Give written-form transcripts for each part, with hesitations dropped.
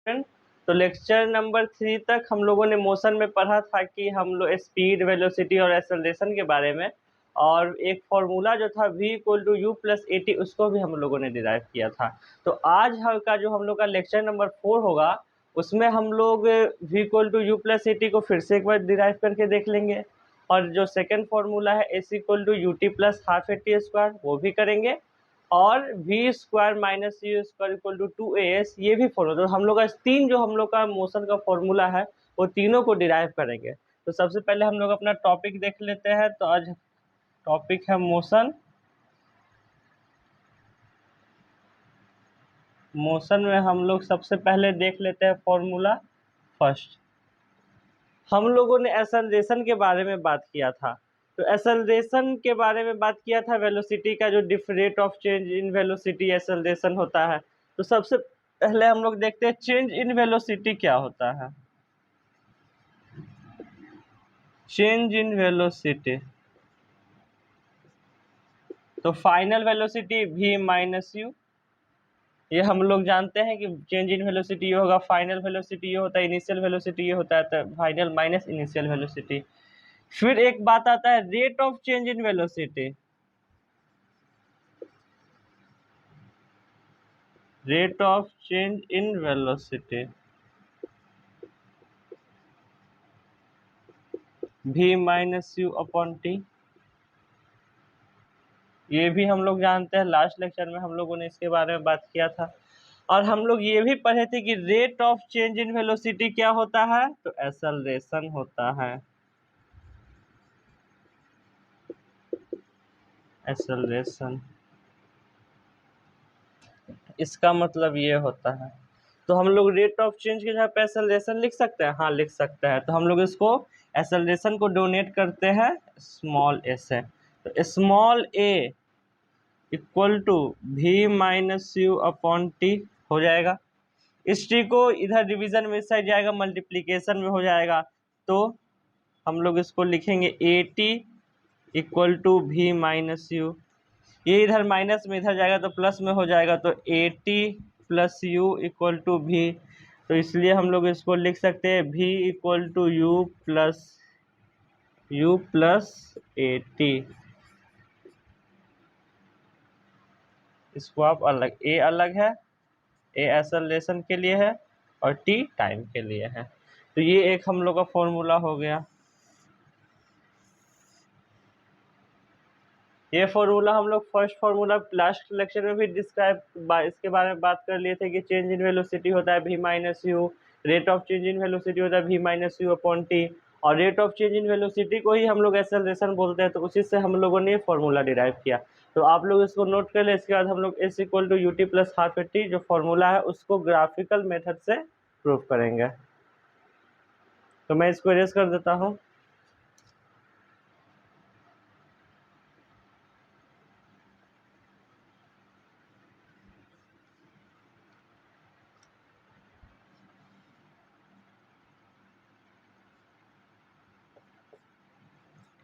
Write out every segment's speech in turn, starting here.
तो lecture number 3 तक हम लोगों ने मोशन में पढ़ा था कि हम लोग स्पीड, वेलोसिटी और एक्सेलरेशन के बारे में, और एक फॉर्मूला जो था v equal to u plus a t, उसको भी हम लोगों ने डिराइव किया था। तो आज का जो हम लोग का लेक्चर नंबर 4 होगा, उसमें हम लोग v equal to u plus a t को फिर से एक बार डिराइव करके देख लेंगे, और जो सेकेंड फॉर्मूला है s equal to u t plus half a t square, वो भी करेंगे, और v square minus u square equal to 2as, ये भी फॉर्मूला। तो हम लोग का तीन जो हम लोग का मोशन का फॉर्मूला है, वो तीनों को डिराइव करेंगे। तो सबसे पहले हम लोग अपना टॉपिक देख लेते हैं। तो आज टॉपिक है मोशन। मोशन में हम लोग सबसे पहले देख लेते हैं फॉर्मूला फर्स्ट। हम लोगों ने एक्सेलरेशन के बारे में बात किया था। तो एक्सेलरेशन के बारे में बात किया था, वेलोसिटी का जो rate of change in velocity acceleration होता है। तो सबसे पहले हम लोग देखते हैं चेंज इन वेलोसिटी क्या होता है। चेंज इन वेलोसिटी, तो final velocity v minus u, ये हम लोग जानते हैं कि चेंज इन वेलोसिटी ये होगा, फाइनल वेलोसिटी ये होता है, इनिशियल वेलोसिटी ये होता है, तो फाइनल माइनस इनिशियल वेलोसिटी। फिर एक बात आता है rate of change in velocity. Rate of change in velocity v minus u upon T, ये भी हम लोग जानते हैं। लास्ट लेक्चर में हम लोगों ने इसके बारे में बात किया था। और हम लोग ये भी पढ़े थे कि rate of change in velocity क्या होता है, तो एक्सेलरेशन होता है। एक्सेलरेशन, इसका मतलब ये होता है। तो हम लोग रेट ऑफ चेंज के जगह पे एक्सेलरेशन लिख सकते हैं, हाँ लिख सकते हैं। तो हम लोग इसको एक्सेलरेशन को डोनेट करते हैं स्मॉल ए से। तो small a equal to v minus u upon t हो जाएगा। इस टी को इधर डिवीजन में इस साइड जाएगा, मल्टीप्लीकेशन में हो जाएगा। तो हम लोग इसको लिखेंगे a t equal to v minus u, ये इधर माइनस में इधर जाएगा तो प्लस में हो जाएगा। तो a t plus u equal to v, तो इसलिए हम लोग इसको लिख सकते हैं v equal to u plus a t. इसको आप अलग, ए अलग है, ए एक्सेलरेशन के लिए है और टी टाइम के लिए है। तो ये एक हम लोग का फॉर्मूला हो गया। ये फॉर्मूला हम लोग फर्स्ट फॉर्मूला लास्ट लेक्चर में भी डिस्क्राइब इसके बारे में बात कर लिए थे कि चेंज इन वेलोसिटी होता है v minus u, rate of change in velocity होता है v minus u upon t, और rate of change in velocity को ही हम लोग एक्सेलरेशन बोलते हैं। तो उसी से हम लोगों ने ये फॉर्मूला डिराइव किया। तो आप लोग इसको नोट कर ले। इसके बाद हम लोग s equal to u t plus half a t जो फॉर्मूला है उसको ग्राफिकल मेथड से प्रूव करेंगे। तो मैं इसको इरेज कर देता हूँ।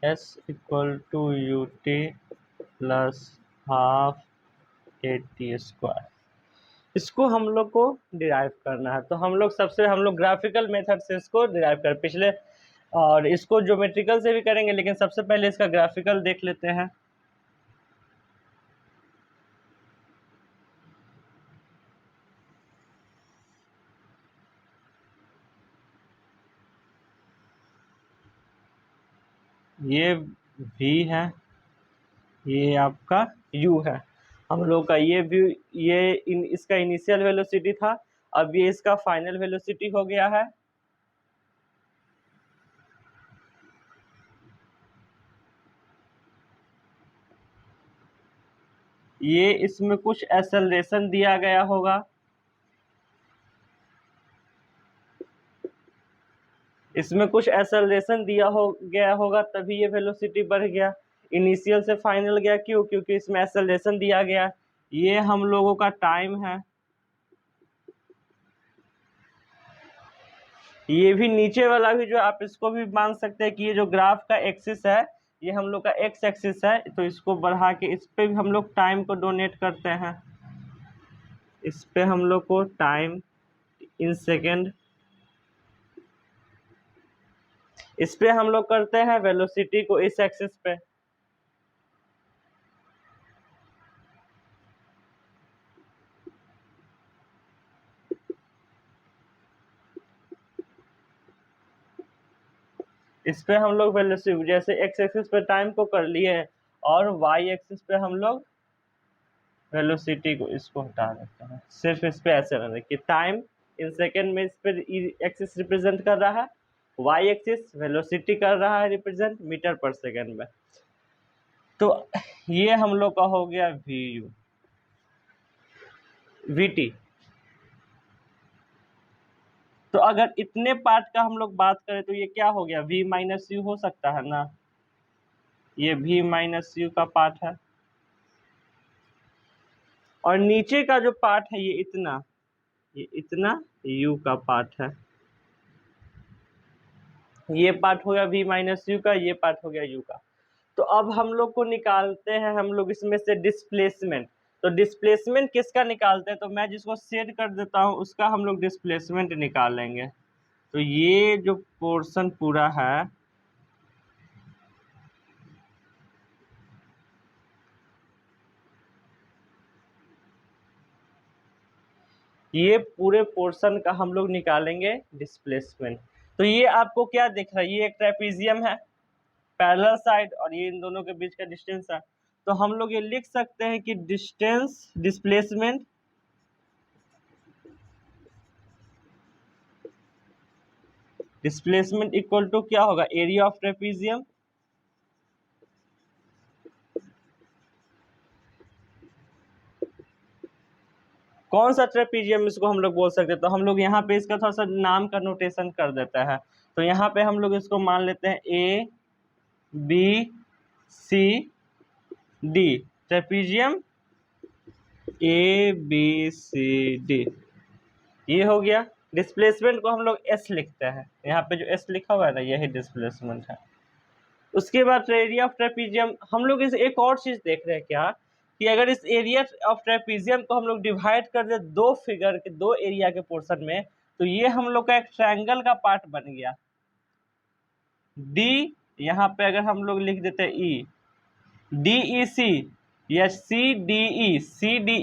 S equal to u t plus half a t square, इसको हम लोग को डिराइव करना है। तो हम लोग ग्राफिकल मेथड से इसको डिराइव कर पिछले, और इसको ज्योमेट्रिकल से भी करेंगे, लेकिन सबसे पहले इसका ग्राफिकल देख लेते हैं। ये v है, ये आपका u है। हम लोग का ये व्यू, इसका इनिशियल वेलोसिटी था, अब ये इसका फाइनल वेलोसिटी हो गया है। ये इसमें कुछ एक्सेलरेशन दिया गया होगा, इसमें कुछ एक्सेलरेशन गया होगा, तभी ये वेलोसिटी बढ़ गया। इनिशियल से फाइनल गया, क्यों? क्योंकि इसमें एक्सेलरेशन दिया गया। ये हम लोगों का टाइम है। ये भी नीचे वाला भी जो आप इसको भी मान सकते हैं कि ये जो ग्राफ का एक्सिस है, ये हम लोग का एक्स एक्सिस है। तो इसको बढ़ा के इस पे भी हम लोग टाइम को डोनेट करते हैं। इस पे हम लोग को टाइम इन सेकेंड। इस पे हम लोग करते हैं वेलोसिटी को इस एक्सिस पे, इस पे हम लोग वेलोसिटी जैसे एक्स एक्सिस पे टाइम को कर लिए हैं और वाई एक्सिस पे हम लोग वेलोसिटी को इसको हटा देते हैं। सिर्फ इस पे ऐसे रहने कि टाइम इन सेकेंड में इस पे एक्सिस रिप्रेजेंट कर रहा है, वाई एक्सिस वेलोसिटी कर रहा है रिप्रेजेंट मीटर पर सेकेंड में। तो ये हम लोग का हो गया वी यू वी टी। तो अगर इतने पार्ट का हम लोग बात करें तो ये क्या हो गया, v माइनस यू हो सकता है ना, ये v माइनस यू का पार्ट है। और नीचे का जो पार्ट है ये इतना u का पार्ट है। ये पार्ट हो गया v माइनस यू का, ये पार्ट हो गया u का। तो अब हम लोग को निकालते हैं हम लोग इसमें से डिस्प्लेसमेंट। तो डिस्प्लेसमेंट किसका निकालते हैं, तो मैं जिसको सेट कर देता हूं उसका हम लोग डिस्प्लेसमेंट निकालेंगे। तो ये जो पोर्शन पूरा है ये पूरे पोर्शन का हम लोग निकालेंगे डिस्प्लेसमेंट। तो ये आपको क्या दिख रहा है, ये एक ट्रेपीजियम है पैरेलल साइड और ये इन दोनों के बीच का डिस्टेंस है। तो हम लोग ये लिख सकते हैं कि डिस्टेंस डिस्प्लेसमेंट इक्वल टू क्या होगा, एरिया ऑफ ट्रेपीजियम कौन सा ट्रेपीजियम इसको हम लोग बोल सकते हैं। तो हम लोग यहाँ पे इसका थोड़ा सा नाम का नोटेशन कर देता है। तो यहाँ पे हम लोग इसको मान लेते हैं A B C D, trapezium A B C D, ये हो गया। डिस्प्लेसमेंट को हम लोग एस लिखते हैं, यहाँ पे जो एस लिखा हुआ है ना यही डिस्प्लेसमेंट है। उसके बाद एरिया ऑफ ट्रेपीजियम हम लोग इस एक और चीज देख रहे हैं क्या, कि अगर इस एरिया ऑफ ट्रेपीजियम को हम लोग डिवाइड कर दे दो फिगर के दो एरिया के पोर्शन में, तो ये हम लोग का एक ट्रायंगल का पार्ट बन गया। डी यहाँ पे अगर हम लोग लिख देते ई डी ई सी या सी डी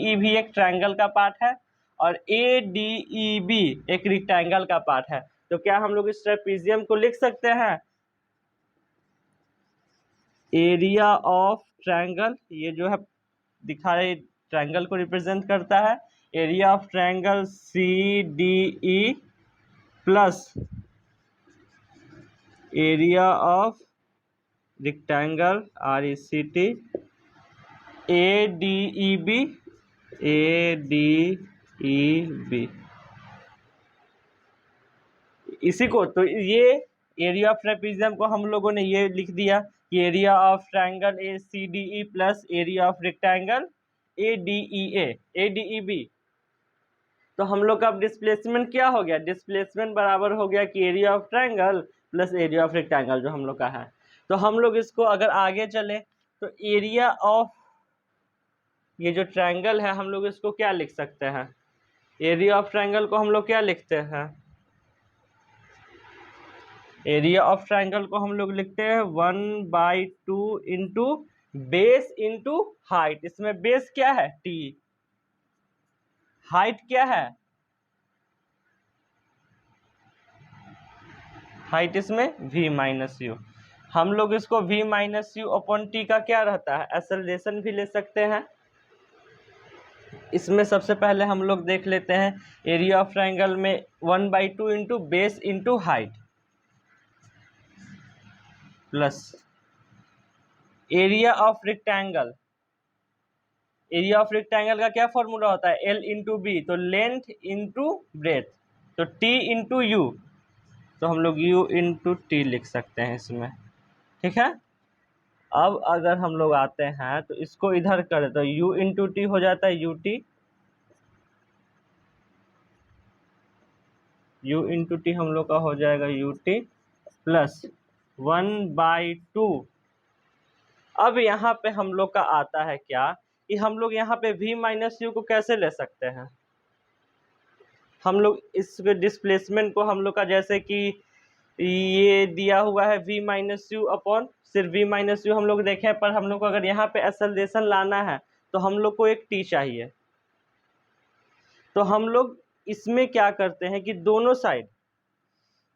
ई भी एक ट्रायंगल का पार्ट है और ए डी ई बी एक रेक्टेंगल का पार्ट है। तो क्या हम लोग इस ट्रेपीजियम को लिख सकते हैं एरिया ऑफ ट्रायंगल, ये जो है दिखा रहे ट्रायंगल को रिप्रेजेंट करता है, area of triangle C D E plus area of rectangle R E C T A D E B इसी को। तो ये एरिया ऑफ ट्रेपीजियम को हम लोगों ने ये लिख दिया कि area of triangle A C D E plus area of rectangle A D E B. तो हम लोग का अब डिस्प्लेसमेंट क्या हो गया, डिस्प्लेसमेंट बराबर हो गया कि area of triangle plus area of rectangle जो हम लोग का है। तो हम लोग इसको अगर आगे चले तो एरिया ऑफ ये जो ट्रायंगल है हम लोग इसको क्या लिख सकते हैं, एरिया ऑफ ट्रायंगल को हम लोग क्या लिखते हैं, एरिया ऑफ ट्रायंगल को हम लोग लिखते हैं 1/2 इंटू बेस इंटू हाइट। इसमें बेस क्या है टी, हाइट क्या है, हाइट इसमें v माइनस यू। हम लोग इसको v minus u upon T का क्या रहता है एक्सेलरेशन भी ले सकते हैं। इसमें सबसे पहले हम लोग देख लेते हैं एरिया ऑफ ट्रायंगल में 1/2 into base into height plus area of rectangle. Area of rectangle का क्या फॉर्मूला होता है L इंटू बी, तो लेंथ इंटू ब्रेथ, तो T इंटू यू, तो हम लोग U इंटू टी लिख सकते हैं इसमें, ठीक है। अब अगर हम लोग आते हैं तो इसको इधर करें तो U इंटू टी हो जाता है UT, U इंटू टी हम लोग का हो जाएगा UT प्लस 1/2। अब यहाँ पे हम लोग का आता है क्या कि हम लोग यहाँ पे v माइनस यू को कैसे ले सकते हैं, हम लोग इस डिस्प्लेसमेंट को हम लोग का जैसे कि ये दिया हुआ है v माइनस यू अपॉन सिर्फ v माइनस यू हम लोग देखें, पर हम लोग को अगर यहाँ पे एक्सेलरेशन लाना है तो हम लोग को एक t चाहिए। तो हम लोग इसमें क्या करते हैं कि दोनों साइड,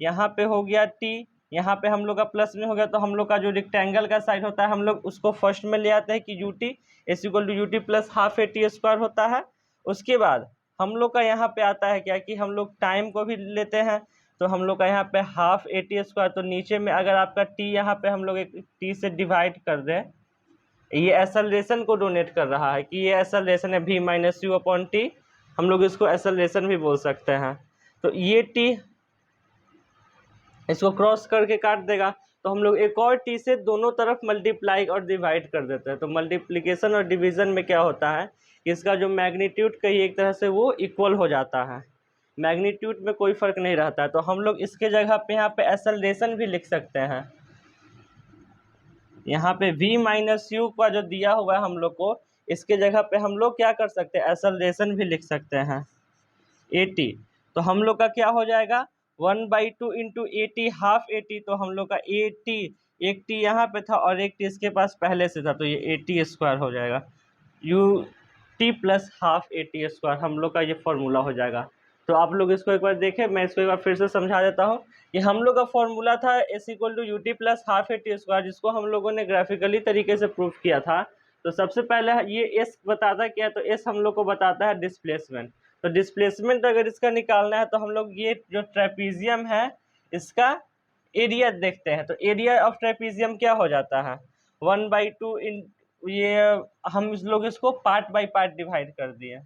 यहाँ पे हो गया t, यहाँ पे हम लोग का प्लस में हो गया, तो हम लोग का जो रेक्टेंगल का साइड होता है हम लोग उसको फर्स्ट में ले आते हैं कि u t is equal to u t plus half a t square होता है। उसके बाद हम लोग का यहाँ पे आता है क्या कि हम लोग टाइम को भी लेते हैं, तो हम लोग का यहाँ पे हाफ ए टी स्क्वायर, तो नीचे में अगर आपका टी यहाँ पे हम लोग एक टी से डिवाइड कर दें, ये एक्सेलरेशन को डोनेट कर रहा है कि ये एक्सेलरेशन है v minus u upon T, हम लोग इसको एक्सेलरेशन भी बोल सकते हैं। तो ये टी इसको क्रॉस करके काट देगा, तो हम लोग एक और टी से दोनों तरफ मल्टीप्लाई और डिवाइड कर देते हैं। तो मल्टीप्लिकेशन और डिवीज़न में क्या होता है, इसका जो मैग्नीट्यूड कहीं एक तरह से वो इक्वल हो जाता है, मैग्नीट्यूड में कोई फ़र्क नहीं रहता है। तो हम लोग इसके जगह पे यहाँ पे एक्सेलरेशन भी लिख सकते हैं। यहाँ पे v माइनस यू का जो दिया हुआ है हम लोग को, इसके जगह पे हम लोग क्या कर सकते हैं, एक्सेलरेशन भी लिख सकते हैं ए टी। तो हम लोग का क्या हो जाएगा 1/2 into A T half a T, तो हम लोग का ए टी, एक टी यहाँ पे था और एक टी इसके पास पहले से था, तो ये ए टी स्क्वायर हो जाएगा, you t plus half a t square हम लोग का ये फॉर्मूला हो जाएगा। तो आप लोग इसको एक बार देखें, मैं इसको एक बार फिर से समझा देता हूँ कि हम लोग का फॉर्मूला था s equal to u t plus half a t square, जिसको हम लोगों ने ग्राफिकली तरीके से प्रूफ किया था। तो सबसे पहले ये एस बताता क्या है, तो एस हम लोग को बताता है डिस्प्लेसमेंट। तो डिस्प्लेसमेंट अगर इसका निकालना है तो हम लोग ये जो ट्रेपीजियम है इसका एरिया देखते हैं। तो एरिया ऑफ ट्रेपीजियम क्या हो जाता है 1/2 इन, ये हम इस लोग इसको पार्ट बाय पार्ट डिवाइड कर दिए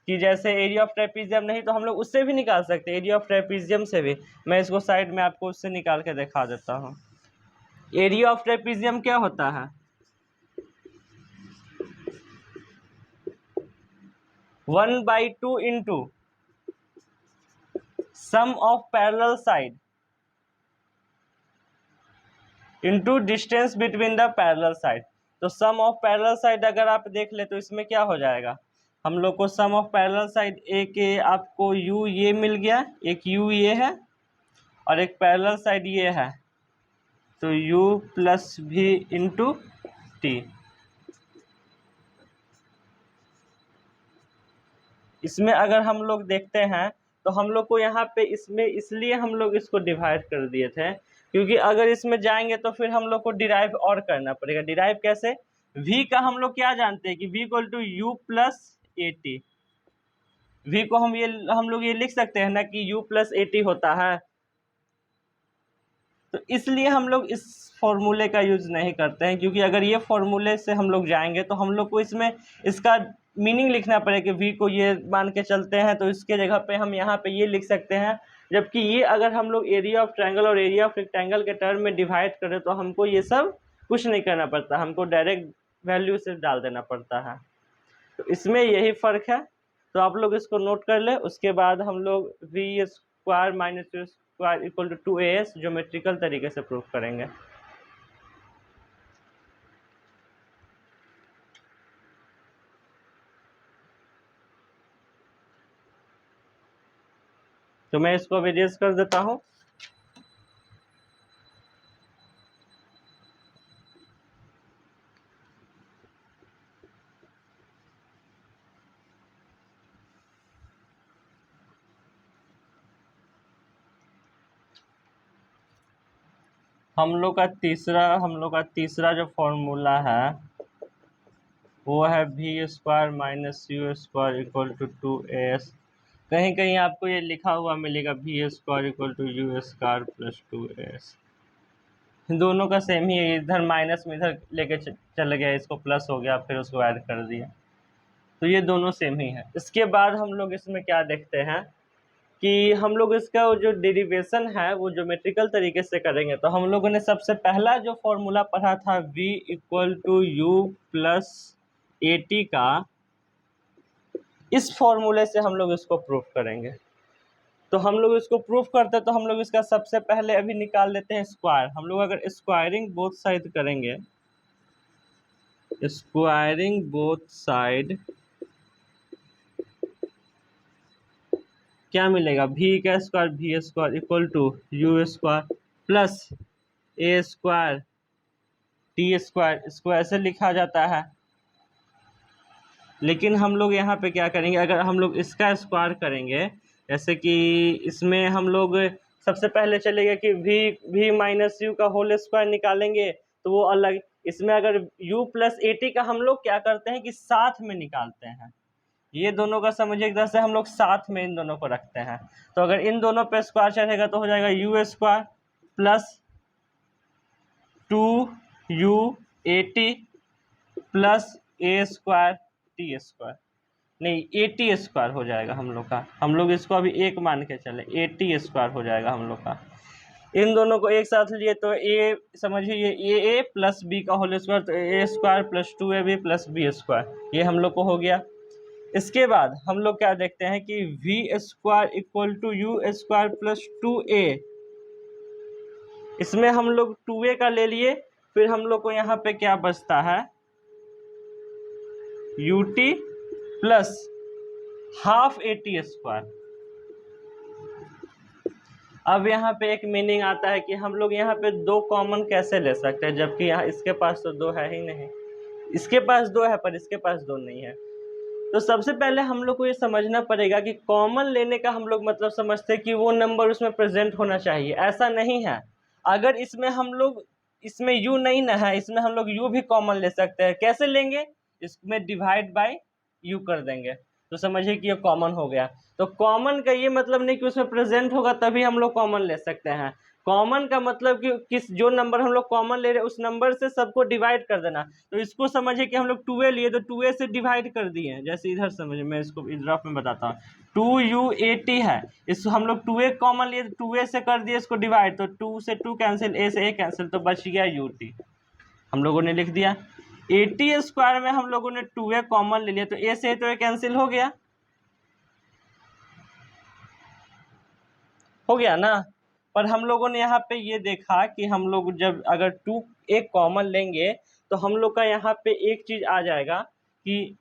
कि जैसे एरिया ऑफ ट्रेपीजियम नहीं तो हम लोग उससे भी निकाल सकते हैं, एरिया ऑफ ट्रेपीजियम से भी। मैं इसको साइड में आपको उससे निकाल के दिखा देता हूँ। एरिया ऑफ ट्रेपीजियम क्या होता है 1/2 into sum of parallel side into distance between the parallel side. तो सम ऑफ पैरेलल साइड अगर आप देख ले तो इसमें क्या हो जाएगा, हम लोग को सम ऑफ पैरेलल साइड एक आपको यू ये मिल गया, एक यू ये है और एक पैरेलल साइड ये है, तो u प्लस भी इंटू टी। इसमें अगर हम लोग देखते हैं तो हम लोग को यहाँ पे इसमें इसलिए हम लोग इसको डिवाइड कर दिए थे क्योंकि अगर इसमें जाएंगे तो फिर हम लोग को डिराइव और करना पड़ेगा। डिराइव कैसे, v का हम लोग क्या जानते हैं कि v equal to u plus a t, v को हम लोग ये लिख सकते हैं ना कि u प्लस ए टी होता है। तो इसलिए हम लोग इस फॉर्मूले का यूज़ नहीं करते हैं, क्योंकि अगर ये फॉर्मूले से हम लोग जाएंगे तो हम लोग को इसमें इसका मीनिंग लिखना पड़ेगा कि v को ये मान के चलते हैं, तो इसके जगह पे हम यहाँ पे ये लिख सकते हैं। जबकि ये अगर हम लोग एरिया ऑफ ट्रायंगल और एरिया ऑफ रेक्टेंगल के टर्म में डिवाइड करें तो हमको ये सब कुछ नहीं करना पड़ता, हमको डायरेक्ट वैल्यू से डाल देना पड़ता है। तो इसमें यही फ़र्क है। तो आप लोग इसको नोट कर ले। उसके बाद हम लोग v square minus u square equal to 2as geometrical तरीके से प्रूफ करेंगे। तो मैं इसको अभी रेज कर देता हूँ। हम लोग का तीसरा जो फॉर्मूला है वो है v square minus u square equal to 2as। कहीं कहीं आपको ये लिखा हुआ मिलेगा v square equal to u square plus 2as। दोनों का सेम ही है, इधर माइनस में इधर लेके चल गया, इसको प्लस हो गया फिर उसको ऐड कर दिया, तो ये दोनों सेम ही है। इसके बाद हम लोग इसमें क्या देखते हैं कि हम लोग इसका जो डेरिवेशन है वो ज्योमेट्रिकल तरीके से करेंगे। तो हम लोगों ने सबसे पहला जो फॉर्मूला पढ़ा था v equal to u plus a t का, इस फॉर्मूले से हम लोग इसको प्रूफ करेंगे। तो हम लोग इसको प्रूफ करते हैं तो हम लोग इसका सबसे पहले अभी निकाल लेते हैं स्क्वायर। हम लोग अगर स्क्वायरिंग बोथ साइड करेंगे, स्क्वायरिंग बोथ साइड क्या मिलेगा, v का square v square equal to u square plus a square t square, इसको ऐसे लिखा जाता है। लेकिन हम लोग यहाँ पे क्या करेंगे, अगर हम लोग इसका स्क्वायर करेंगे, जैसे कि इसमें हम लोग सबसे पहले चलेगा कि v माइनस यू का होल स्क्वायर निकालेंगे तो वो अलग। इसमें अगर u प्लस ए टी का हम लोग क्या करते हैं कि साथ में निकालते हैं, ये दोनों का समझिए एक तरह से हम लोग साथ में इन दोनों को रखते हैं। तो अगर इन दोनों पे स्क्वायर चढ़ेगा तो हो जाएगा you square plus 2u plus A square t square, नहीं ए टी स्क्वायर हो जाएगा हम लोग का। हम लोग इसको अभी एक मान के चले, ए टी स्क्वायर हो जाएगा हम लोग का। इन दोनों को एक साथ लिए तो ए समझिए ये ए प्लस बी का होल स्क्वायर, तो a square plus 2ab plus b square, ये हम लोग को हो गया। इसके बाद हम लोग क्या देखते हैं कि v square equal to u square plus 2a, इसमें हम लोग 2a का ले लिए, फिर हम लोग को यहाँ पे क्या बचता है ut plus half a t square. अब यहाँ पे एक मीनिंग आता है कि हम लोग यहाँ पे दो कॉमन कैसे ले सकते हैं, जबकि यहाँ इसके पास तो दो है ही नहीं, इसके पास दो है पर इसके पास दो नहीं है। तो सबसे पहले हम लोग को ये समझना पड़ेगा कि कॉमन लेने का हम लोग मतलब समझते हैं कि वो नंबर उसमें प्रेजेंट होना चाहिए, ऐसा नहीं है। अगर इसमें हम लोग, इसमें u नहीं ना है, इसमें हम लोग u भी कॉमन ले सकते हैं। कैसे लेंगे, इसमें डिवाइड बाय u कर देंगे तो समझिए कि ये कॉमन हो गया। तो कॉमन का ये मतलब नहीं कि उसमें प्रेजेंट होगा तभी हम लोग कॉमन ले सकते हैं। कॉमन का मतलब कि किस जो नंबर हम लोग कॉमन ले रहे हैं उस नंबर से सबको डिवाइड कर देना। तो इसको समझिए कि हम लोग 2a लिए तो 2a से डिवाइड कर दिए, जैसे इधर समझिए, मैं इसको ग्राफ में बताता हूँ। 2u80 है, इसको हम लोग 2a कॉमन लिए तो 2a से कर दिए इसको डिवाइड, तो 2 से 2 कैंसिल, a से a कैंसिल, तो बच गया ut, हम लोगों ने लिख दिया। 80 स्क्वायर में हम लोगों ने 2a कॉमन ले लिया तो a से तो a कैंसिल हो गया ना। पर हम लोगों ने यहाँ पे ये देखा कि हम लोग जब अगर 2 एक कॉमन लेंगे तो हम लोग का यहाँ पे एक चीज आ जाएगा कि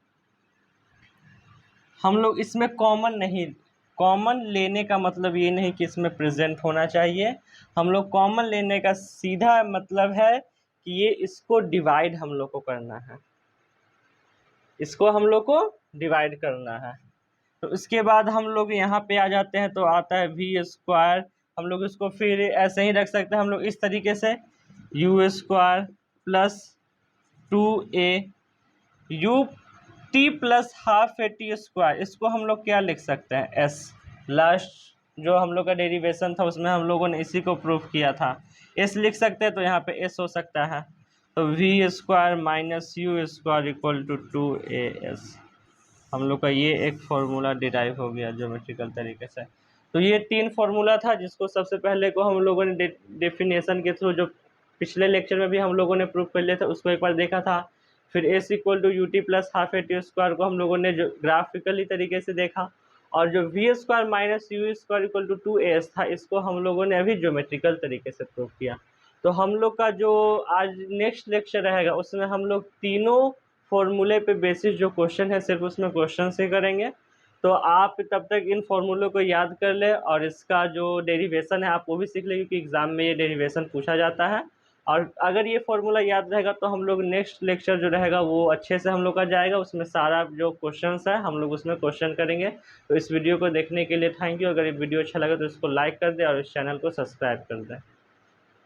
हम लोग इसमें कॉमन लेने का मतलब ये नहीं कि इसमें प्रेजेंट होना चाहिए। हम लोग कॉमन लेने का सीधा मतलब है कि ये इसको डिवाइड हम लोग को करना है, इसको हम लोग को डिवाइड करना है। तो इसके बाद हम लोग यहाँ पे आ जाते हैं तो आता है वी स्क्वायर, हम लोग इसको फिर ऐसे ही रख सकते हैं हम लोग इस तरीके से, you square plus 2a you t plus half a t square, इसको हम लोग क्या लिख सकते हैं एस। लास्ट जो हम लोग का डेरिवेशन था उसमें हम लोगों ने इसी को प्रूफ किया था, एस लिख सकते हैं तो यहाँ पे एस हो सकता है। तो v square minus u square equal to 2as, हम लोग का ये एक फॉर्मूला डिराइव हो गया ज्योमेट्रिकल तरीके से। तो ये 3 फार्मूला था जिसको सबसे पहले को हम लोगों ने डेफिनेशन के थ्रू, जो पिछले लेक्चर में भी हम लोगों ने प्रूफ कर लिया था, उसको एक बार देखा था। फिर s equal to u t plus half a t square को हम लोगों ने जो ग्राफिकली तरीके से देखा, और जो v square minus u square equal to 2as था इसको हम लोगों ने अभी ज्योमेट्रिकल तरीके से प्रूफ किया। तो हम लोग का जो आज नेक्स्ट लेक्चर रहेगा उसमें हम लोग तीनों फॉर्मूले पे बेसिस जो क्वेश्चन है सिर्फ उसमें क्वेश्चन से करेंगे। तो आप तब तक इन फॉर्मूलों को याद कर ले और इसका जो डेरिवेशन है आप वो भी सीख ले, क्योंकि एग्जाम में ये डेरिवेशन पूछा जाता है। और अगर ये फॉर्मूला याद रहेगा तो हम लोग नेक्स्ट लेक्चर जो रहेगा वो अच्छे से हम लोग का जाएगा, उसमें सारा जो क्वेश्चंस है हम लोग उसमें क्वेश्चन करेंगे। तो इस वीडियो को देखने के लिए थैंक यू। अगर ये वीडियो अच्छा लगा तो इसको लाइक कर दे और इस चैनल को सब्सक्राइब कर दे।